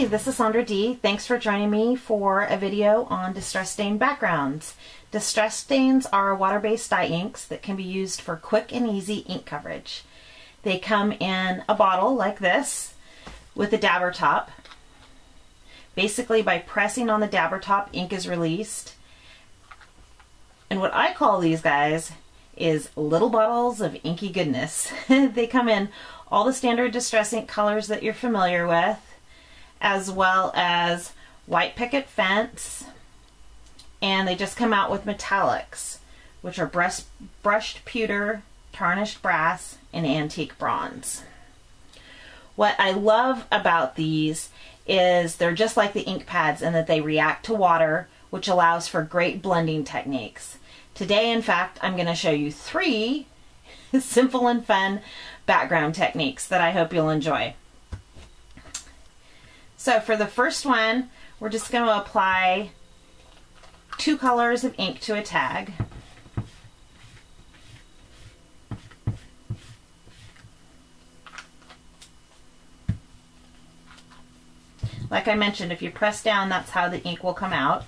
this is Sandra D. Thanks for joining me for a video on distress stain backgrounds. Distress stains are water-based dye inks that can be used for quick and easy ink coverage. They come in a bottle like this with a dabber top. Basically, by pressing on the dabber top, ink is released. And what I call these guys is little bottles of inky goodness. They come in all the standard distress ink colors that you're familiar with, as well as white picket fence, and they just come out with metallics, which are brushed pewter, tarnished brass, and antique bronze. What I love about these is they're just like the ink pads in that they react to water, which allows for great blending techniques. Today, in fact, I'm going to show you 3 simple and fun background techniques that I hope you'll enjoy. So for the first one, we're just going to apply 2 colors of ink to a tag. Like I mentioned, if you press down, that's how the ink will come out.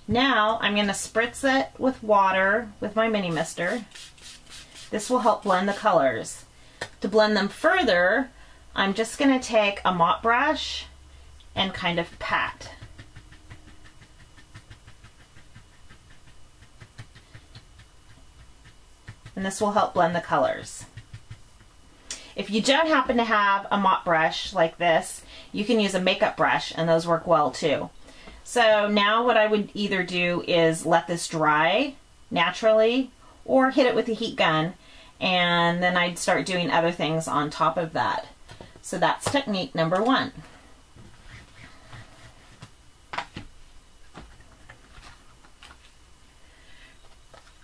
Now I'm going to spritz it with water with my mini mister. This will help blend the colors. To blend them further, I'm just going to take a mop brush and kind of pat. And this will help blend the colors. If you don't happen to have a mop brush like this, you can use a makeup brush, and those work well too. So now what I would either do is let this dry naturally or hit it with a heat gun, and then I'd start doing other things on top of that. So that's technique number 1.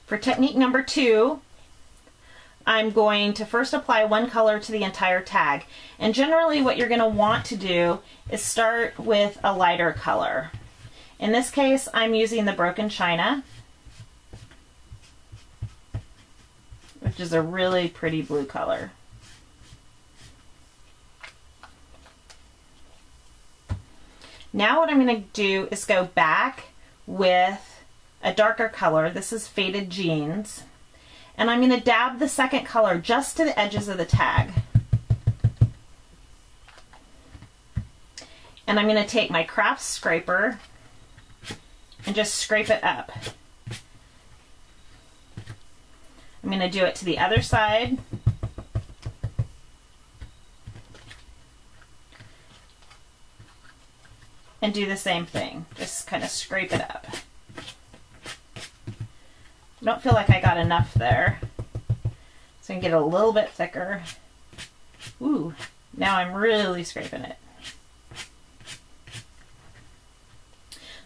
For technique number 2, I'm going to first apply one color to the entire tag. And generally what you're going to want to do is start with a lighter color. In this case, I'm using the Broken China, which is a really pretty blue color. Now what I'm going to do is go back with a darker color. This is Faded Jeans. And I'm going to dab the second color just to the edges of the tag. And I'm going to take my craft scraper and just scrape it up. I'm going to do it to the other side. And do the same thing. Just kind of scrape it up. I don't feel like I got enough there. So I can get it a little bit thicker. Ooh, now I'm really scraping it.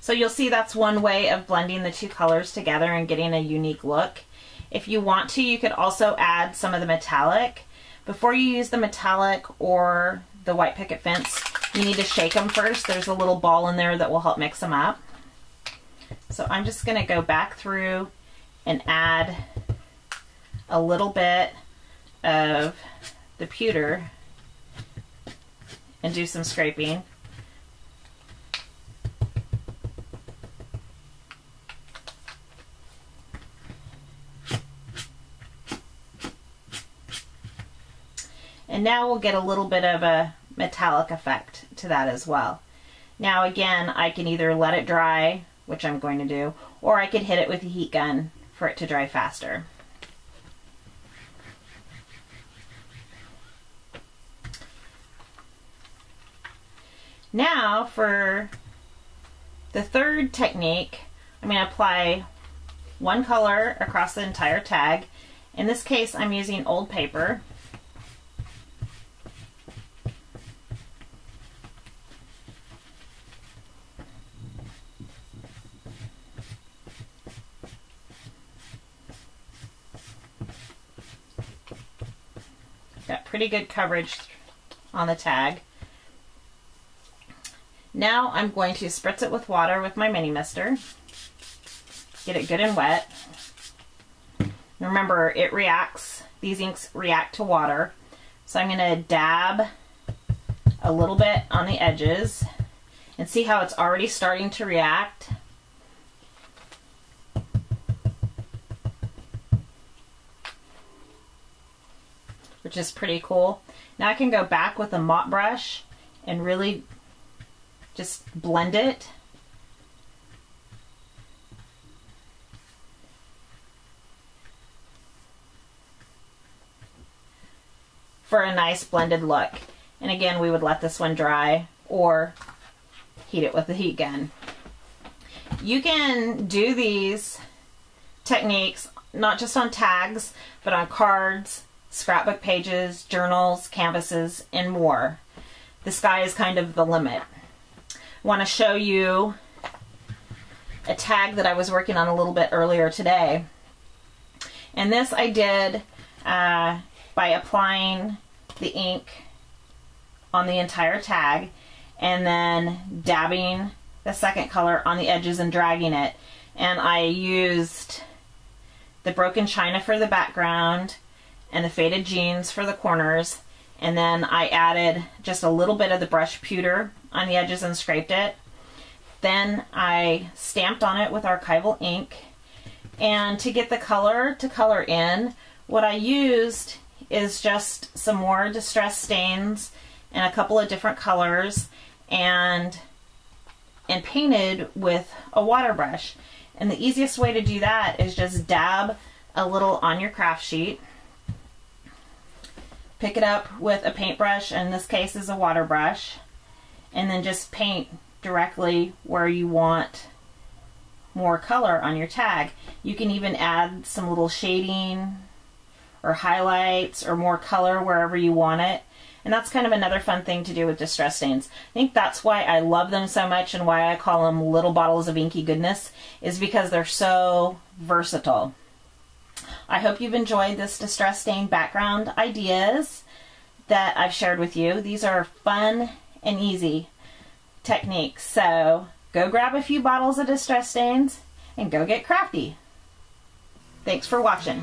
So you'll see that's one way of blending the 2 colors together and getting a unique look. If you want to, you could also add some of the metallic. Before you use the metallic or the white picket fence, you need to shake them first. There's a little ball in there that will help mix them up. So I'm just going to go back through and add a little bit of the pewter and do some scraping. And now we'll get a little bit of a metallic effect to that as well. Now again, I can either let it dry, which I'm going to do, or I could hit it with a heat gun for it to dry faster. Now for the third technique, I'm going to apply one color across the entire tag. In this case, I'm using old paper. Got pretty good coverage on the tag. Now I'm going to spritz it with water with my mini mister. Get it good and wet. Remember, it reacts, these inks react to water. So I'm going to dab a little bit on the edges and see how it's already starting to react. Which is pretty cool. Now I can go back with a mop brush and really just blend it. For a nice blended look. And again, we would let this one dry or heat it with the heat gun. You can do these techniques not just on tags, but on cards, scrapbook pages, journals, canvases, and more. The sky is kind of the limit. I want to show you a tag that I was working on a little bit earlier today. And this I did by applying the ink on the entire tag and then dabbing the second color on the edges and dragging it. And I used the broken china for the background and the faded jeans for the corners, and then I added just a little bit of the brush pewter on the edges and scraped it. Then I stamped on it with archival ink, and to get the color to color in, what I used is just some more distress stains in a couple of different colors and painted with a water brush. And the easiest way to do that is just dab a little on your craft sheet, pick it up with a paintbrush, in this case is a water brush, and then just paint directly where you want more color on your tag. You can even add some little shading or highlights or more color wherever you want it. And that's kind of another fun thing to do with distress stains. I think that's why I love them so much and why I call them little bottles of inky goodness, is because they're so versatile. I hope you've enjoyed this distress stain background ideas that I've shared with you. These are fun and easy techniques. So go grab a few bottles of distress stains and go get crafty. Thanks for watching.